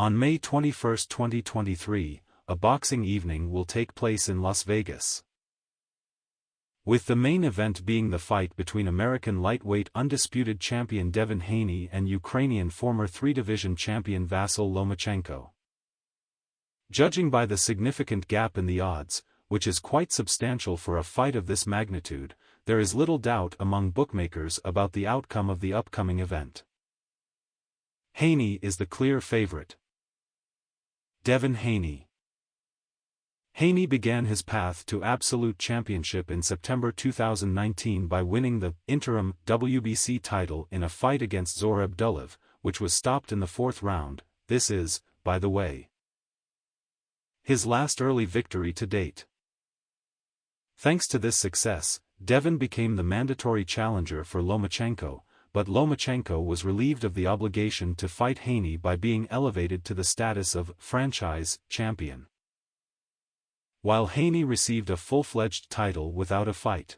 On May 21, 2023, a boxing evening will take place in Las Vegas, with the main event being the fight between American lightweight undisputed champion Devin Haney and Ukrainian former three-division champion Vasyl Lomachenko. Judging by the significant gap in the odds, which is quite substantial for a fight of this magnitude, there is little doubt among bookmakers about the outcome of the upcoming event. Haney is the clear favorite. Devin Haney. Haney began his path to absolute championship in September 2019 by winning the interim WBC title in a fight against Zor Abdullaev, which was stopped in the fourth round. This is, by the way, his last early victory to date. Thanks to this success, Devin became the mandatory challenger for Lomachenko, but Lomachenko was relieved of the obligation to fight Haney by being elevated to the status of franchise champion, while Haney received a full-fledged title without a fight.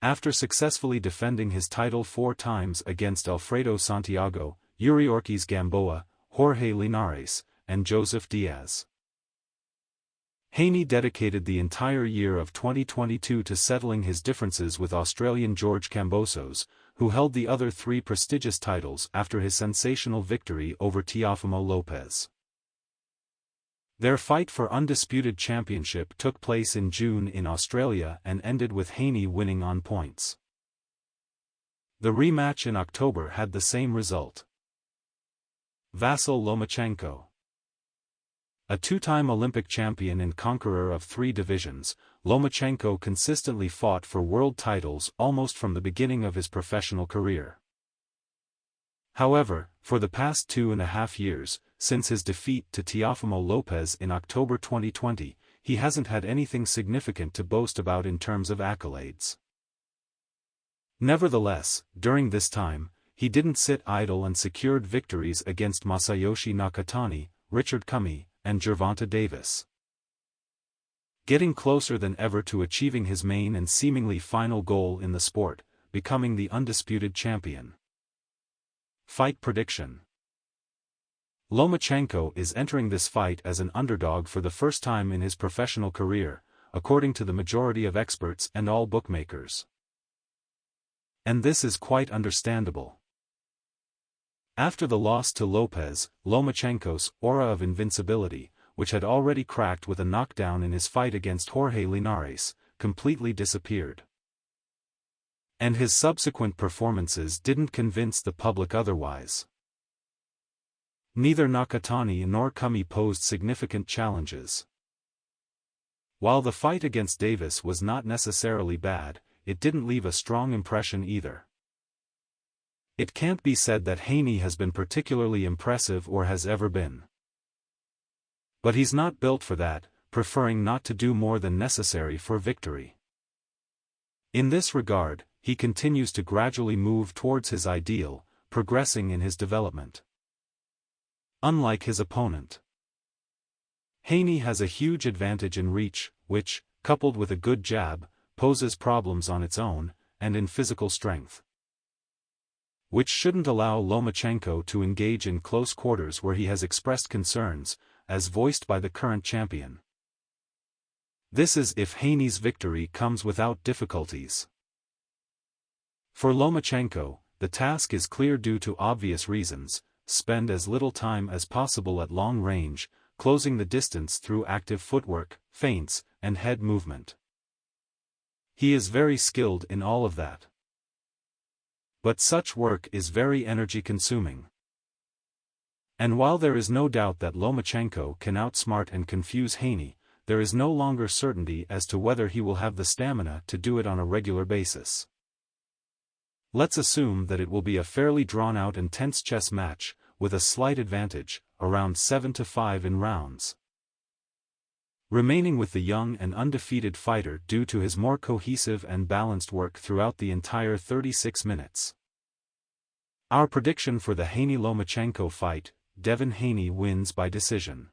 After successfully defending his title 4 times against Alfredo Santiago, Yuri Ortiz Gamboa, Jorge Linares, and Joseph Diaz, Haney dedicated the entire year of 2022 to settling his differences with Australian George Kambosos, who held the other 3 prestigious titles after his sensational victory over Teofimo Lopez. Their fight for undisputed championship took place in June in Australia and ended with Haney winning on points. The rematch in October had the same result. Vasyl Lomachenko. A 2-time Olympic champion and conqueror of 3 divisions, Lomachenko consistently fought for world titles almost from the beginning of his professional career. However, for the past 2.5 years, since his defeat to Teofimo Lopez in October 2020, he hasn't had anything significant to boast about in terms of accolades. Nevertheless, during this time, he didn't sit idle and secured victories against Masayoshi Nakatani, Richard Cummey, and Gervonta Davis, getting closer than ever to achieving his main and seemingly final goal in the sport, becoming the undisputed champion. Fight prediction. Lomachenko is entering this fight as an underdog for the first time in his professional career, according to the majority of experts and all bookmakers. And this is quite understandable. After the loss to Lopez, Lomachenko's aura of invincibility, which had already cracked with a knockdown in his fight against Jorge Linares, completely disappeared. And his subsequent performances didn't convince the public otherwise. Neither Nakatani nor Cummey posed significant challenges. While the fight against Davis was not necessarily bad, it didn't leave a strong impression either. It can't be said that Haney has been particularly impressive or has ever been. But he's not built for that, preferring not to do more than necessary for victory. In this regard, he continues to gradually move towards his ideal, progressing in his development. Unlike his opponent, Haney has a huge advantage in reach, which, coupled with a good jab, poses problems on its own, and in physical strength, which shouldn't allow Lomachenko to engage in close quarters where he has expressed concerns, as voiced by the current champion. This is if Haney's victory comes without difficulties. For Lomachenko, the task is clear due to obvious reasons: spend as little time as possible at long range, closing the distance through active footwork, feints, and head movement. He is very skilled in all of that. But such work is very energy-consuming. And while there is no doubt that Lomachenko can outsmart and confuse Haney, there is no longer certainty as to whether he will have the stamina to do it on a regular basis. Let's assume that it will be a fairly drawn-out and tense chess match, with a slight advantage, around 7-5 in rounds, remaining with the young and undefeated fighter due to his more cohesive and balanced work throughout the entire 36 minutes. Our prediction for the Haney-Lomachenko fight: Devin Haney wins by decision.